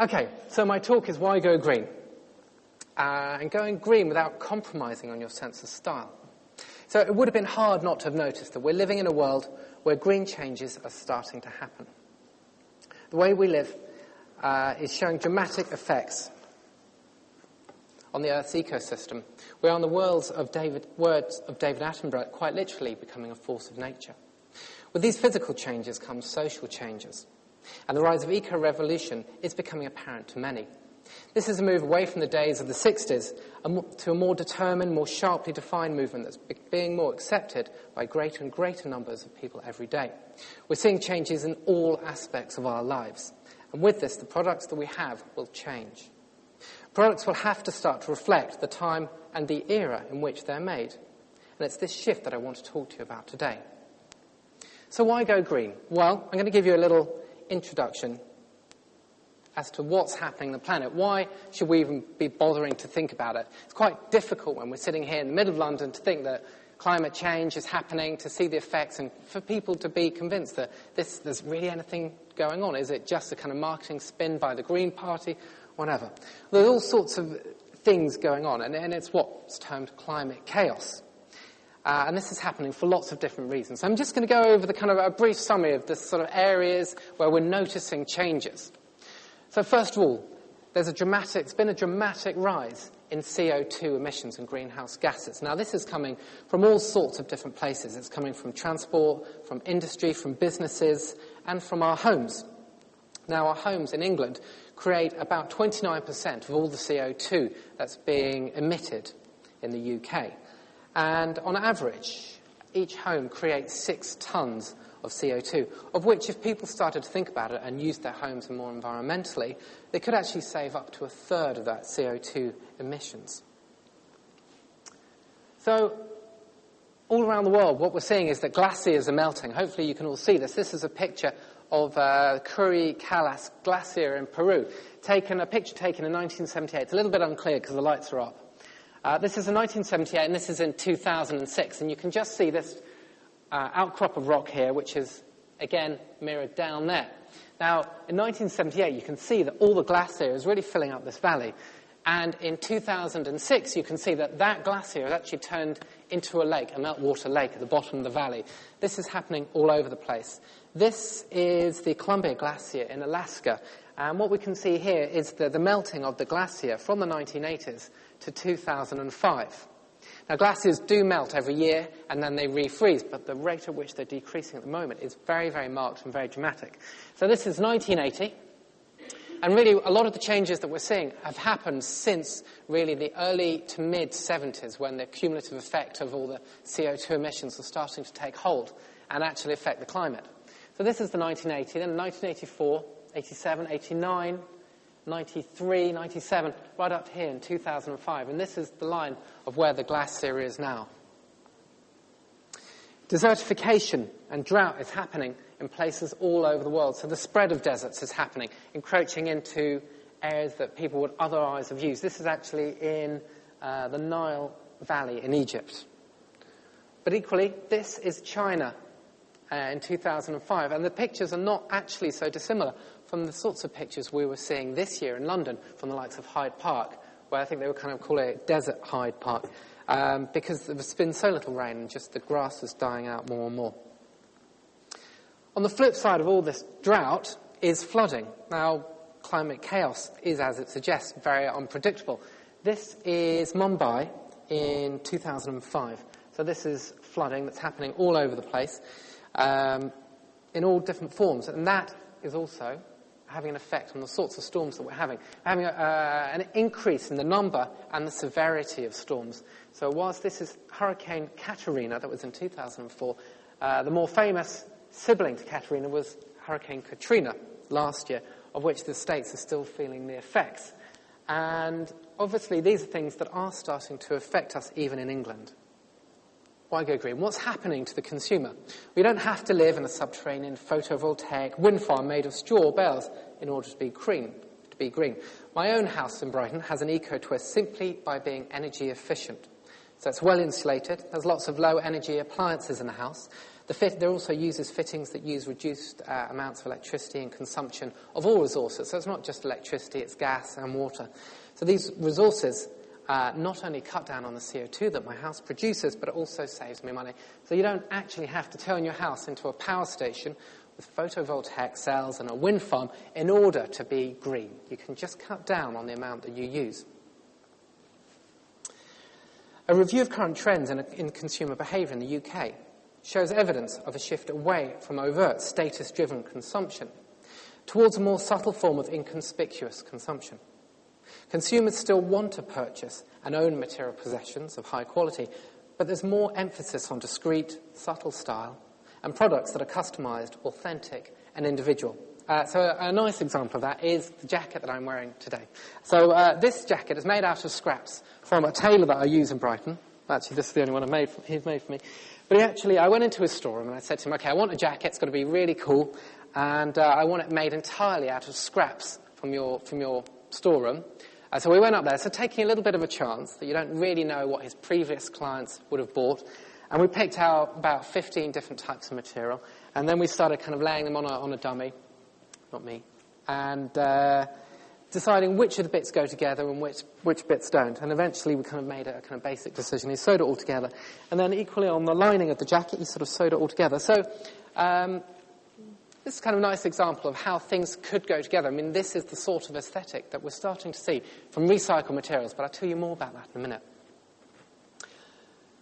Okay, so my talk is why go green? And going green without compromising on your sense of style. So it would have been hard not to have noticed that we're living in a world where green changes are starting to happen. The way we live is showing dramatic effects on the Earth's ecosystem. We're on the words of David Attenborough, quite literally becoming a force of nature. With these physical changes comes social changes. And the rise of eco-revolution is becoming apparent to many. This is a move away from the days of the 60s to a more determined, more sharply defined movement that's being more accepted by greater and greater numbers of people every day. We're seeing changes in all aspects of our lives. And with this, the products that we have will change. Products will have to start to reflect the time and the era in which they're made. And it's this shift that I want to talk to you about today. So why go green? Well, I'm going to give you a little introduction as to what's happening on the planet. Why should we even be bothering to think about it? It's quite difficult when we're sitting here in the middle of London to think that climate change is happening, to see the effects, and for people to be convinced that there's really anything going on. Is it just a kind of marketing spin by the Green Party? Whatever. There's all sorts of things going on, and it's what's termed climate chaos. And this is happening for lots of different reasons. I'm just going to go over the kind of a brief summary of the sort of areas where we're noticing changes. So first of all, it's been a dramatic rise in CO2 emissions and greenhouse gases. Now this is coming from all sorts of different places. It's coming from transport, from industry, from businesses, and from our homes. Now our homes in England create about 29% of all the CO2 that's being emitted in the UK. And on average, each home creates 6 tons of CO2, of which if people started to think about it and used their homes more environmentally, they could actually save up to a third of that CO2 emissions. So all around the world, what we're seeing is that glaciers are melting. Hopefully you can all see this. This is a picture of Curi-Calas Glacier in Peru. A picture taken in 1978. It's a little bit unclear because the lights are up. This is in 1978 and this is in 2006. And you can just see this outcrop of rock here, which is, again, mirrored down there. Now, in 1978, you can see that all the glacier is really filling up this valley. And in 2006, you can see that that glacier has actually turned into a lake, a meltwater lake at the bottom of the valley. This is happening all over the place. This is the Columbia Glacier in Alaska. And what we can see here is the melting of the glacier from the 1980s to 2005. Now, glaciers do melt every year and then they refreeze, but the rate at which they're decreasing at the moment is very, very marked and very dramatic. So this is 1980. And really, a lot of the changes that we're seeing have happened since really the early to mid-70s, when the cumulative effect of all the CO2 emissions are starting to take hold and actually affect the climate. So this is the 1980, then 1984, 87, 89, 93, 97, right up here in 2005. And this is the line of where the glacier is now. Desertification and drought is happening in places all over the world. So the spread of deserts is happening, encroaching into areas that people would otherwise have used. This is actually in the Nile Valley in Egypt. But equally, this is China in 2005. And the pictures are not actually so dissimilar from the sorts of pictures we were seeing this year in London from the likes of Hyde Park, where I think they were kind of calling it Desert Hyde Park, because there's been so little rain and just the grass is dying out more and more. On the flip side of all this drought is flooding. Now, climate chaos is, as it suggests, very unpredictable. This is Mumbai in 2005. So this is flooding that's happening all over the place in all different forms. And that is also having an effect on the sorts of storms that we're having. Having an increase in the number and the severity of storms. So whilst this is Hurricane Katrina that was in 2004, the more famous sibling to Katrina was Hurricane Katrina last year, of which the states are still feeling the effects. And obviously these are things that are starting to affect us even in England. Why go green? What's happening to the consumer? We don't have to live in a subterranean photovoltaic wind farm made of straw or bales in order to be green. My own house in Brighton has an eco-twist simply by being energy efficient. So it's well insulated. There's lots of low energy appliances in the house. There also uses fittings that use reduced amounts of electricity and consumption of all resources. So it's not just electricity, it's gas and water. So these resources not only cut down on the CO2 that my house produces, but it also saves me money. So you don't actually have to turn your house into a power station with photovoltaic cells and a wind farm in order to be green. You can just cut down on the amount that you use. A review of current trends in consumer behaviour in the UK shows evidence of a shift away from overt status-driven consumption towards a more subtle form of inconspicuous consumption. Consumers still want to purchase and own material possessions of high quality, but there's more emphasis on discreet, subtle style and products that are customised, authentic and individual. So a nice example of that is the jacket that I'm wearing today. So this jacket is made out of scraps from a tailor that I use in Brighton. Actually, this is the only one he's made for me. But I went into his storeroom and I said to him, okay, I want a jacket, it's got to be really cool, and I want it made entirely out of scraps from your storeroom. So we went up there, so taking a little bit of a chance that you don't really know what his previous clients would have bought. And we picked out about 15 different types of material. And then we started kind of laying them on a dummy, not me, and deciding which of the bits go together and which bits don't. And eventually we kind of made a kind of basic decision. He sewed it all together. And then equally on the lining of the jacket, he sort of sewed it all together. So this is kind of a nice example of how things could go together. I mean, this is the sort of aesthetic that we're starting to see from recycled materials, but I'll tell you more about that in a minute.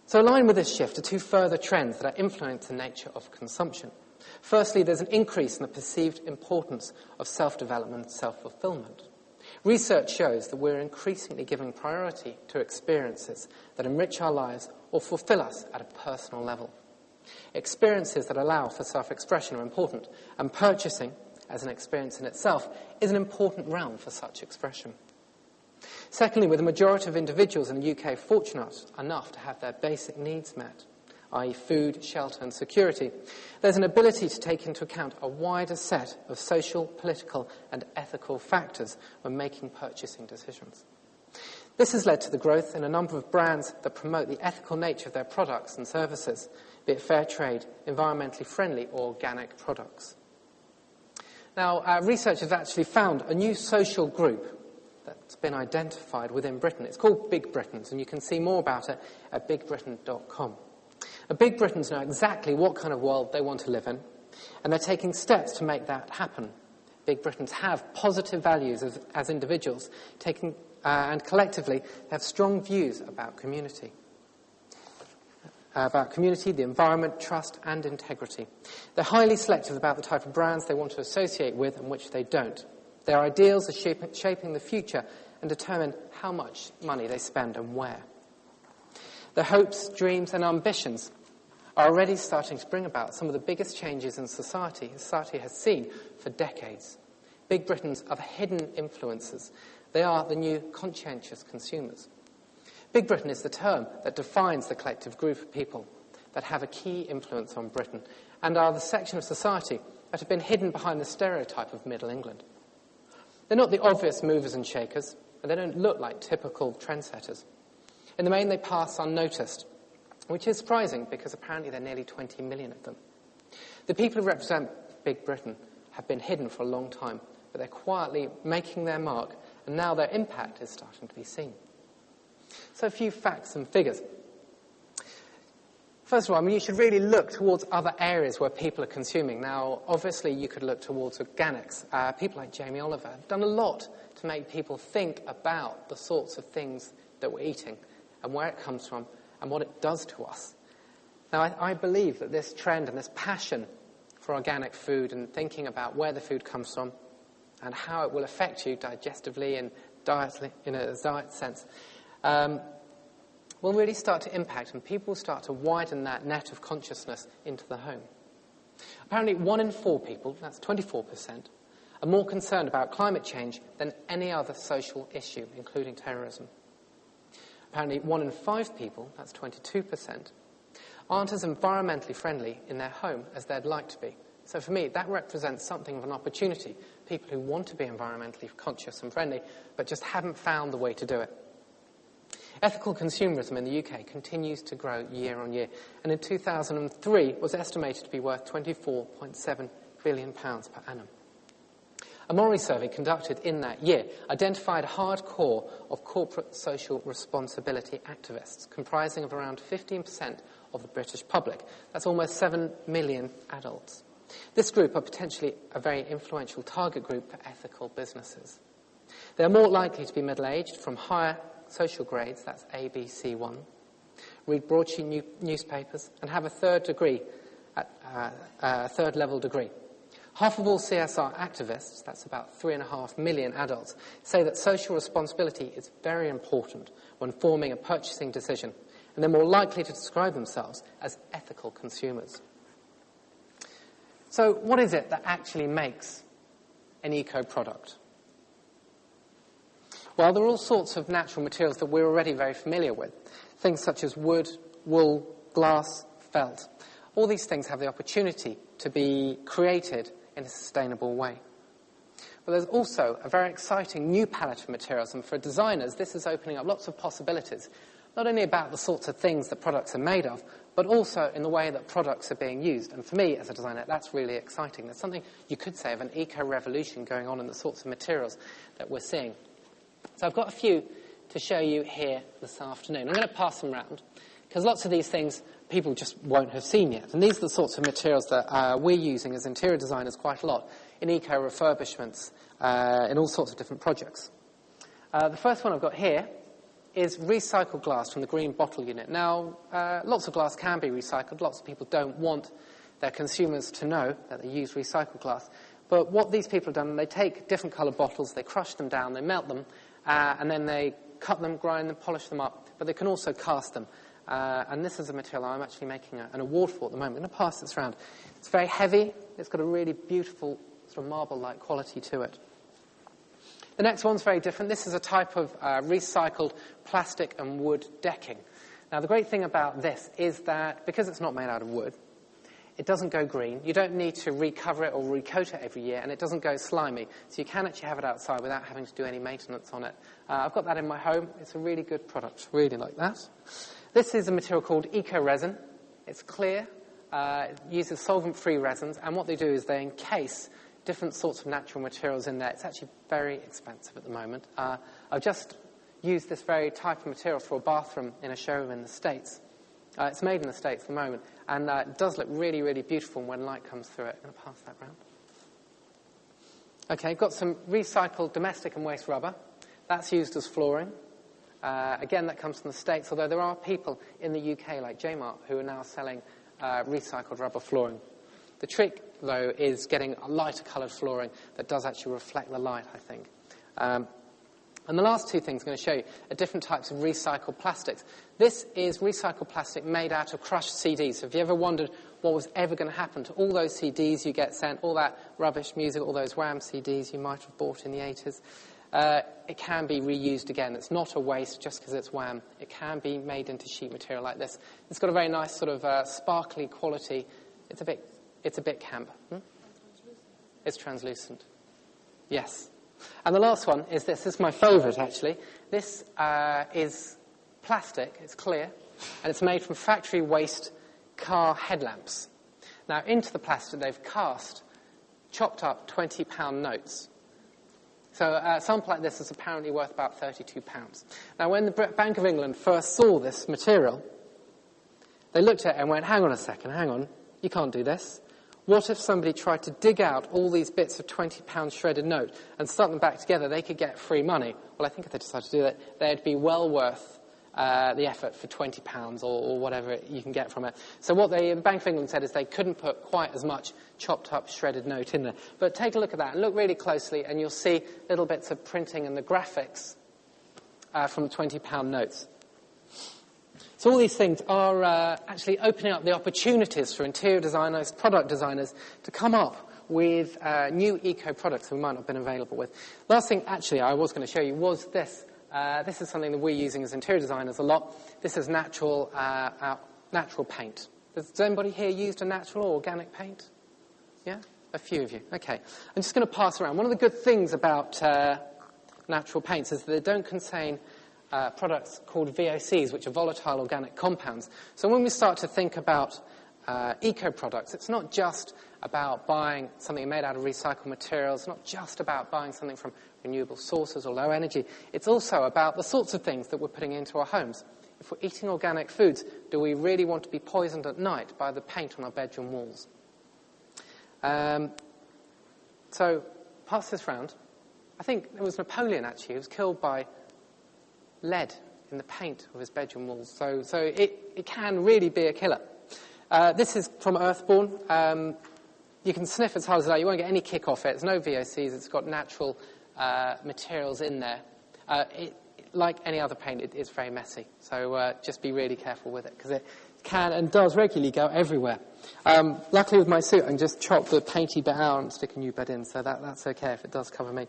So aligned with this shift are two further trends that are influencing the nature of consumption. Firstly, there's an increase in the perceived importance of self-development and self-fulfillment. Research shows that we're increasingly giving priority to experiences that enrich our lives or fulfill us at a personal level. Experiences that allow for self-expression are important, and purchasing, as an experience in itself, is an important realm for such expression. Secondly, with the majority of individuals in the UK fortunate enough to have their basic needs met, i.e. food, shelter and security, there's an ability to take into account a wider set of social, political and ethical factors when making purchasing decisions. This has led to the growth in a number of brands that promote the ethical nature of their products and services, be it fair trade, environmentally friendly or organic products. Now, researchers have actually found a new social group that's been identified within Britain. It's called Big Britons, and you can see more about it at bigbritain.com. Now, Big Britons know exactly what kind of world they want to live in, and they're taking steps to make that happen. Big Britons have positive values as individuals, and collectively have strong views about community. The environment, trust and integrity. They're highly selective about the type of brands they want to associate with and which they don't. Their ideals are shaping the future and determine how much money they spend and where. Their hopes, dreams and ambitions are already starting to bring about some of the biggest changes in society has seen for decades. Big Britons are the hidden influencers. They are the new conscientious consumers. Big Britain is the term that defines the collective group of people that have a key influence on Britain and are the section of society that have been hidden behind the stereotype of Middle England. They're not the obvious movers and shakers, and they don't look like typical trendsetters. In the main, they pass unnoticed, which is surprising because apparently there are nearly 20 million of them. The people who represent Big Britain have been hidden for a long time, but they're quietly making their mark, and now their impact is starting to be seen. So a few facts and figures. First of all, you should really look towards other areas where people are consuming. Now, obviously, you could look towards organics. People like Jamie Oliver have done a lot to make people think about the sorts of things that we're eating and where it comes from and what it does to us. Now, I believe that this trend and this passion for organic food and thinking about where the food comes from and how it will affect you digestively and in a diet sense, will really start to impact, and people will start to widen that net of consciousness into the home. Apparently 1 in 4 people, that's 24%, are more concerned about climate change than any other social issue, including terrorism. Apparently 1 in 5 people, that's 22%, aren't as environmentally friendly in their home as they'd like to be. So for me, that represents something of an opportunity. People who want to be environmentally conscious and friendly, but just haven't found the way to do it. Ethical consumerism in the UK continues to grow year on year, and in 2003 was estimated to be worth £24.7 billion per annum. A Mori survey conducted in that year identified a hard core of corporate social responsibility activists, comprising of around 15% of the British public. That's almost 7 million adults. This group are potentially a very influential target group for ethical businesses. They are more likely to be middle-aged, from higher social grades, that's ABC1, read broadsheet newspapers, and have a third level degree. Half of all CSR activists, that's about 3.5 million adults, say that social responsibility is very important when forming a purchasing decision, and they're more likely to describe themselves as ethical consumers. So what is it that actually makes an eco-product? Well, there are all sorts of natural materials that we're already very familiar with, things such as wood, wool, glass, felt. All these things have the opportunity to be created in a sustainable way. But there's also a very exciting new palette of materials, and for designers this is opening up lots of possibilities, not only about the sorts of things that products are made of, but also in the way that products are being used. And for me, as a designer, that's really exciting. There's something, you could say, of an eco-revolution going on in the sorts of materials that we're seeing. So I've got a few to show you here this afternoon. I'm going to pass them around, because lots of these things people just won't have seen yet. And these are the sorts of materials that we're using as interior designers quite a lot in eco-refurbishments, in all sorts of different projects. The first one I've got here is recycled glass from the green bottle unit. Now, lots of glass can be recycled. Lots of people don't want their consumers to know that they use recycled glass. But what these people have done, they take different coloured bottles, they crush them down, they melt them, and then they cut them, grind them, polish them up. But they can also cast them. And this is a material I'm actually making an award for at the moment. I'm going to pass this around. It's very heavy. It's got a really beautiful sort of marble-like quality to it. The next one's very different. This is a type of recycled plastic and wood decking. Now, the great thing about this is that because it's not made out of wood, it doesn't go green. You don't need to recover it or recoat it every year, and it doesn't go slimy. So you can actually have it outside without having to do any maintenance on it. I've got that in my home. It's a really good product. Really like that. This is a material called eco-resin. It's clear. It uses solvent-free resins, and what they do is they encase different sorts of natural materials in there. It's actually very expensive at the moment. I've just used this very type of material for a bathroom in a showroom in the States. It's made in the States at the moment, and it does look really, really beautiful when light comes through it. I'm going to pass that round. Okay, got some recycled domestic and waste rubber. That's used as flooring. Again, that comes from the States, although there are people in the UK, like J-Mart, who are now selling recycled rubber flooring. The trick, though, is getting a lighter coloured flooring that does actually reflect the light, I think. And the last two things I'm going to show you are different types of recycled plastics. This is recycled plastic made out of crushed CDs. So have you ever wondered what was ever going to happen to all those CDs you get sent, all that rubbish music, all those Wham CDs you might have bought in the 80s? It can be reused again. It's not a waste just because it's Wham. It can be made into sheet material like this. It's got a very nice sort of sparkly quality. It's a bit camp. It's translucent. Yes. And the last one is this. This is my favourite, actually. This is plastic. It's clear. And it's made from factory waste car headlamps. Now, into the plastic, they've cast chopped up £20 notes. So a sample like this is apparently worth about £32. Now, when the Bank of England first saw this material, they looked at it and went, hang on a second, hang on, you can't do this. What if somebody tried to dig out all these bits of £20 shredded note and stuck them back together? They could get free money. Well, I think if they decided to do that, they'd be well worth the effort for £20 or whatever you can get from it. So what the Bank of England said is they couldn't put quite as much chopped up shredded note in there. But take a look at that and look really closely and you'll see little bits of printing and the graphics from the £20 notes. So all these things are actually opening up the opportunities for interior designers, product designers, to come up with new eco-products that we might not have been available with. Last thing, actually, I was going to show you was this. This is something that we're using as interior designers a lot. This is natural paint. Has anybody here used a natural or organic paint? Yeah? A few of you. Okay. I'm just going to pass around. One of the good things about natural paints is that they don't contain products called VOCs, which are volatile organic compounds. So when we start to think about eco-products, it's not just about buying something made out of recycled materials, not just about buying something from renewable sources or low energy. It's also about the sorts of things that we're putting into our homes. If we're eating organic foods, do we really want to be poisoned at night by the paint on our bedroom walls? So, pass this round. I think it was Napoleon, actually, who was killed by lead in the paint of his bedroom walls. So it can really be a killer. This is from Earthborn. You can sniff as hard as that. You won't get any kick off it. There's no VOCs. It's got natural materials in there. Like any other paint, it's very messy. So just be really careful with it, because it can and does regularly go everywhere. Luckily with my suit, I can just chop the painty bit out and stick a new bit in, so that's okay if it does cover me.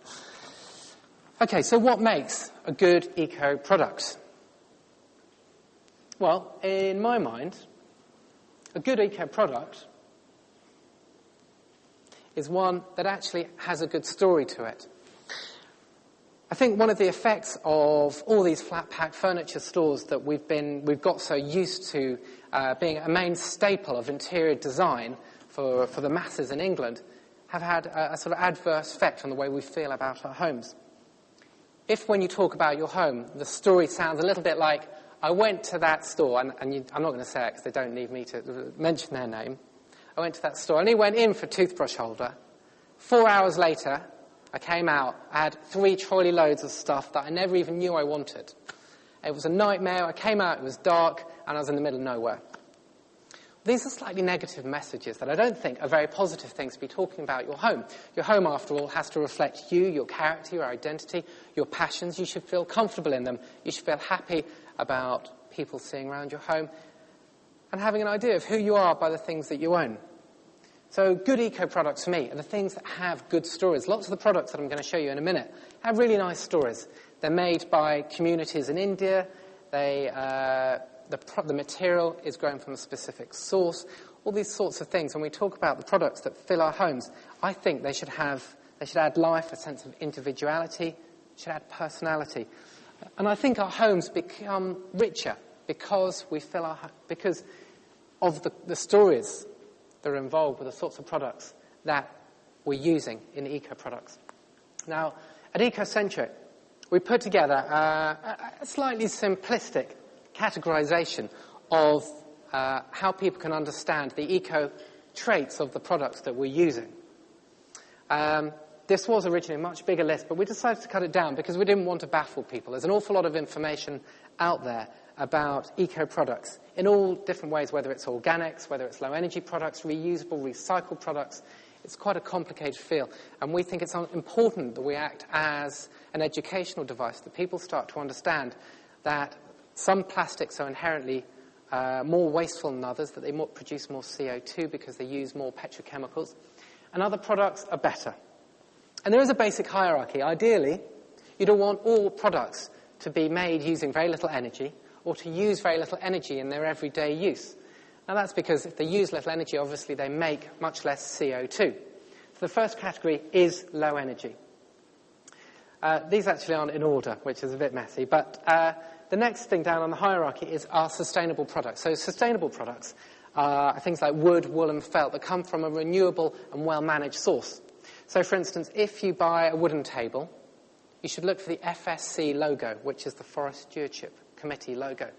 Okay, so what makes a good eco-product? Well, in my mind, a good eco-product is one that actually has a good story to it. I think one of the effects of all these flat-pack furniture stores that we've got so used to being a main staple of interior design for the masses in England have had a sort of adverse effect on the way we feel about our homes. If when you talk about your home, the story sounds a little bit like, I went to that store, and I'm not going to say it because they don't need me to mention their name. I went to that store, and he went in for a toothbrush holder. 4 hours later, I came out, I had 3 trolley loads of stuff that I never even knew I wanted. It was a nightmare. I came out, it was dark, and I was in the middle of nowhere. These are slightly negative messages that I don't think are very positive things to be talking about your home. Your home, after all, has to reflect you, your character, your identity, your passions. You should feel comfortable in them. You should feel happy about people seeing around your home and having an idea of who you are by the things that you own. So good eco-products for me are the things that have good stories. Lots of the products that I'm going to show you in a minute have really nice stories. They're made by communities in India. The material is grown from a specific source. All these sorts of things. When we talk about the products that fill our homes, I think they should add life, a sense of individuality, should add personality. And I think our homes become richer because because of the stories that are involved with the sorts of products that we're using in eco-products. Now, at Ecocentric, we put together a slightly simplistic categorization of how people can understand the eco-traits of the products that we're using. This was originally a much bigger list, but we decided to cut it down because we didn't want to baffle people. There's an awful lot of information out there about eco-products in all different ways, whether it's organics, whether it's low-energy products, reusable, recycled products. It's quite a complicated field, and we think it's important that we act as an educational device, that people start to understand that some plastics are inherently more wasteful than others, that they produce more CO2 because they use more petrochemicals, and other products are better. And there is a basic hierarchy. Ideally, you don't want all products to be made using very little energy or to use very little energy in their everyday use. Now that's because if they use little energy, obviously they make much less CO2. So the first category is low energy. These actually aren't in order, which is a bit messy, but the next thing down on the hierarchy is our sustainable products. So sustainable products are things like wood, wool and felt that come from a renewable and well-managed source. So for instance, if you buy a wooden table, you should look for the FSC logo, which is the Forest Stewardship Committee logo.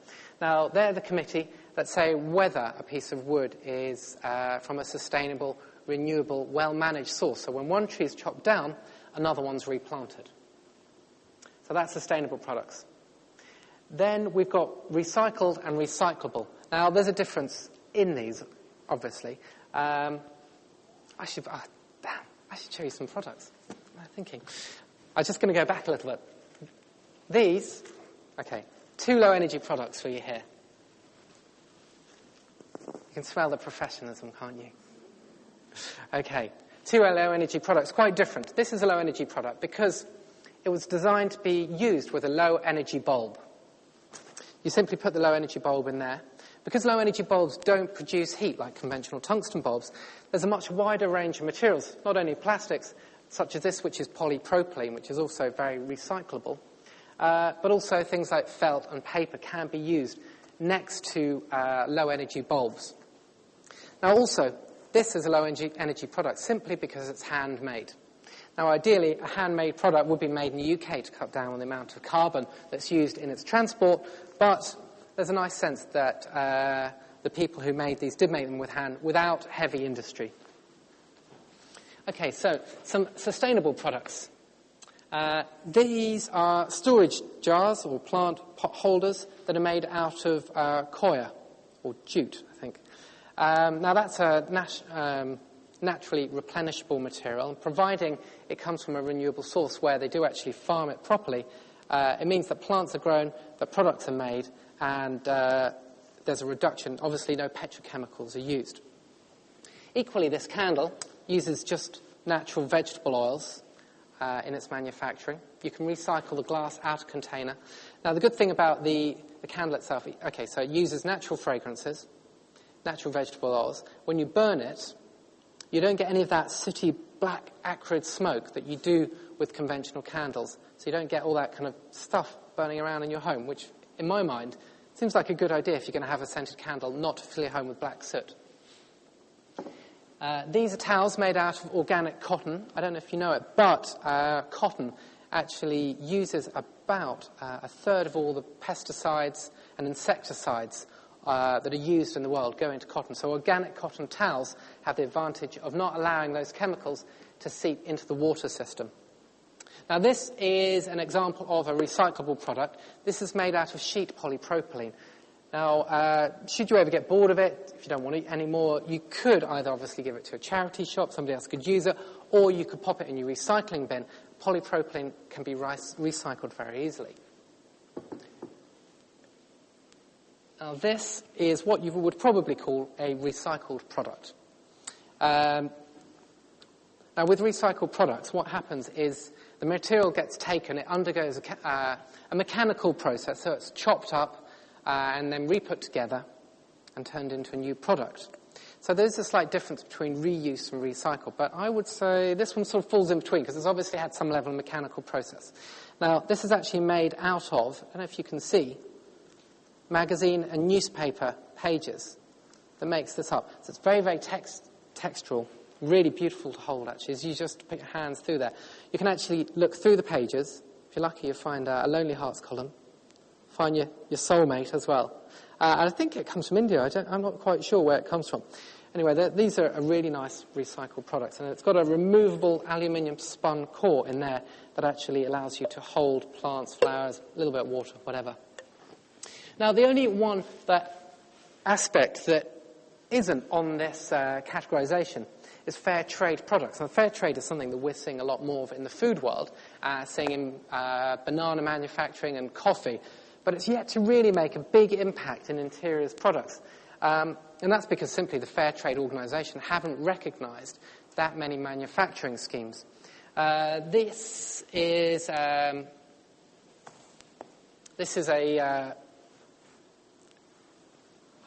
Now, they're the committee that say whether a piece of wood is from a sustainable, renewable, well-managed source. So when one tree is chopped down, another one's replanted. So that's sustainable products. Then we've got recycled and recyclable. Now, there's a difference in these, obviously. I should show you some products. I'm thinking. I'm just going to go back a little bit. These, okay, 2 low-energy products for you here. You can smell the professionalism, can't you? Okay, 2 low-energy products, quite different. This is a low-energy product because it was designed to be used with a low-energy bulb. You simply put the low-energy bulb in there. Because low-energy bulbs don't produce heat like conventional tungsten bulbs, there's a much wider range of materials, not only plastics, such as this, which is polypropylene, which is also very recyclable, but also things like felt and paper can be used next to low-energy bulbs. Now also, this is a low-energy product simply because it's handmade. Now ideally, a handmade product would be made in the UK to cut down on the amount of carbon that's used in its transport, but there's a nice sense that the people who made these did make them without heavy industry. Okay, so some sustainable products. These are storage jars or plant pot holders that are made out of coir, or jute, I think. Now that's a naturally replenishable material, and providing it comes from a renewable source where they do actually farm it properly, it means that plants are grown, that products are made, and there's a reduction. Obviously, no petrochemicals are used. Equally, this candle uses just natural vegetable oils in its manufacturing. You can recycle the glass outer container. Now, the good thing about the candle itself, okay, so it uses natural fragrances, natural vegetable oils. When you burn it, you don't get any of that sooty, black, acrid smoke that you do with conventional candles. So you don't get all that kind of stuff burning around in your home, which, in my mind, seems like a good idea if you're going to have a scented candle, not to fill your home with black soot. These are towels made out of organic cotton. I don't know if you know it, but cotton actually uses about a third of all the pesticides and insecticides that are used in the world go into cotton. So organic cotton towels have the advantage of not allowing those chemicals to seep into the water system. Now this is an example of a recyclable product. This is made out of sheet polypropylene. Now, should you ever get bored of it, if you don't want it anymore, you could either obviously give it to a charity shop, somebody else could use it, or you could pop it in your recycling bin. Polypropylene can be recycled very easily. Now, this is what you would probably call a recycled product. Now, with recycled products, what happens is the material gets taken, it undergoes a mechanical process, so it's chopped up, and then re-put together and turned into a new product. So there's a slight difference between reuse and recycle, but I would say this one sort of falls in between because it's obviously had some level of mechanical process. Now, this is actually made out of, I don't know if you can see, magazine and newspaper pages that makes this up. So it's very, very textural, really beautiful to hold, actually, as you just put your hands through there. You can actually look through the pages. If you're lucky, you'll find a Lonely Hearts column. Find your soulmate as well. And I think it comes from India. I'm not quite sure where it comes from. Anyway, these are a really nice recycled products. And it's got a removable aluminium spun core in there that actually allows you to hold plants, flowers, a little bit of water, whatever. Now, the only one aspect that isn't on this categorization is fair trade products. Now, fair trade is something that we're seeing a lot more of in the food world, seeing in banana manufacturing and coffee. But it's yet to really make a big impact in interiors products. And that's because simply the Fair Trade Organisation haven't recognised that many manufacturing schemes. This is a...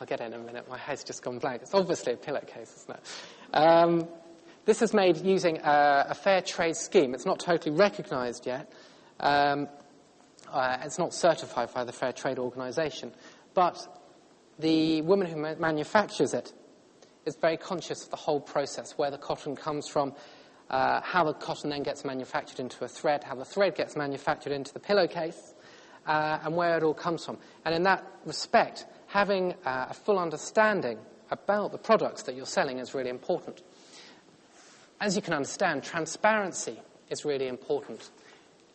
I'll get it in a minute. My head's just gone blank. It's obviously a pillowcase, isn't it? This is made using a fair trade scheme. It's not totally recognised yet. It's not certified by the Fair Trade Organisation. But the woman who manufactures it is very conscious of the whole process, where the cotton comes from, how the cotton then gets manufactured into a thread, how the thread gets manufactured into the pillowcase, and where it all comes from. And in that respect, having a full understanding about the products that you're selling is really important. As you can understand, transparency is really important.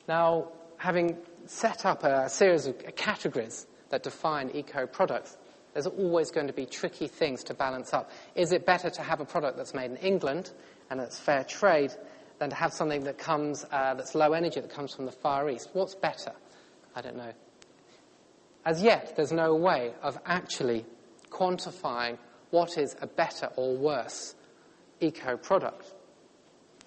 Now, having set up a series of categories that define eco-products, there's always going to be tricky things to balance up. Is it better to have a product that's made in England and that's fair trade than to have something that comes that's low energy, that comes from the Far East? What's better? I don't know. As yet, there's no way of actually quantifying what is a better or worse eco-product.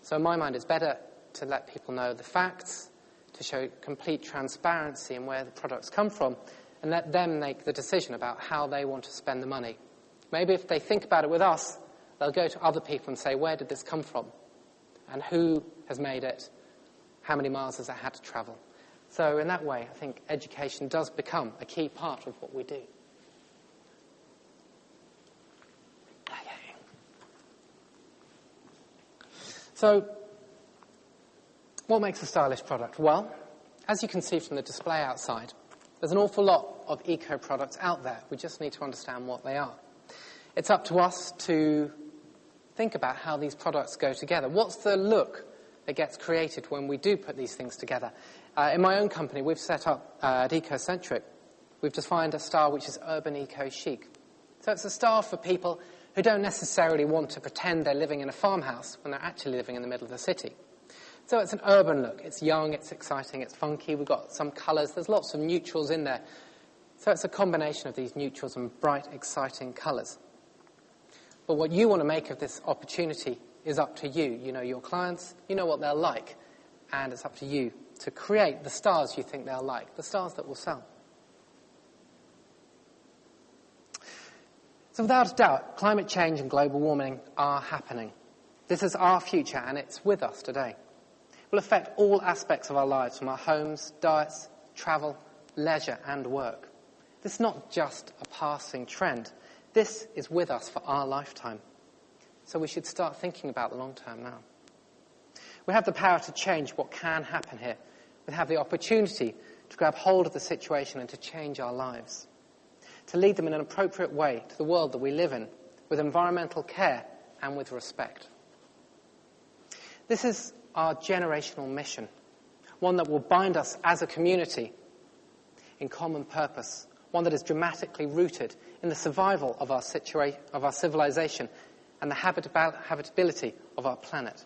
So in my mind, it's better to let people know the facts, to show complete transparency in where the products come from, and let them make the decision about how they want to spend the money. Maybe if they think about it with us, they'll go to other people and say, where did this come from? And who has made it? How many miles has it had to travel? So in that way, I think education does become a key part of what we do. Okay. So, what makes a stylish product? Well, as you can see from the display outside, there's an awful lot of eco products out there. We just need to understand what they are. It's up to us to think about how these products go together. What's the look that gets created when we do put these things together? In my own company, we've set up at Ecocentric, we've defined a style which is urban eco-chic. So it's a style for people who don't necessarily want to pretend they're living in a farmhouse when they're actually living in the middle of the city. So it's an urban look. It's young, it's exciting, it's funky. We've got some colours. There's lots of neutrals in there. So it's a combination of these neutrals and bright, exciting colours. But what you want to make of this opportunity is up to you. You know your clients, you know what they'll like, and it's up to you to create the styles you think they'll like, the styles that will sell. So without a doubt, climate change and global warming are happening. This is our future, and it's with us today. It will affect all aspects of our lives, from our homes, diets, travel, leisure, and work. This is not just a passing trend. This is with us for our lifetime. So we should start thinking about the long term now. We have the power to change what can happen here. We have the opportunity to grab hold of the situation and to change our lives, to lead them in an appropriate way to the world that we live in, with environmental care and with respect. This is our generational mission, one that will bind us as a community in common purpose, one that is dramatically rooted in the survival of our civilization and the habitability of our planet.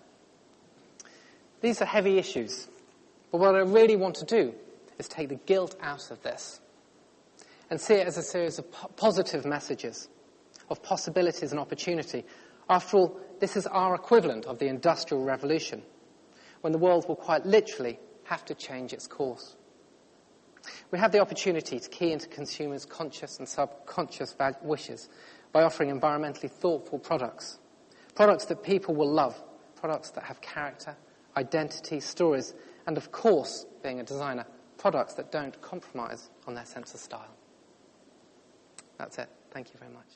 These are heavy issues, but what I really want to do is take the guilt out of this and see it as a series of positive messages, of possibilities and opportunity. After all, this is our equivalent of the Industrial Revolution, when the world will quite literally have to change its course. We have the opportunity to key into consumers' conscious and subconscious wishes by offering environmentally thoughtful products, products that people will love, products that have character, identity, stories, and of course, being a designer, products that don't compromise on their sense of style. That's it. Thank you very much.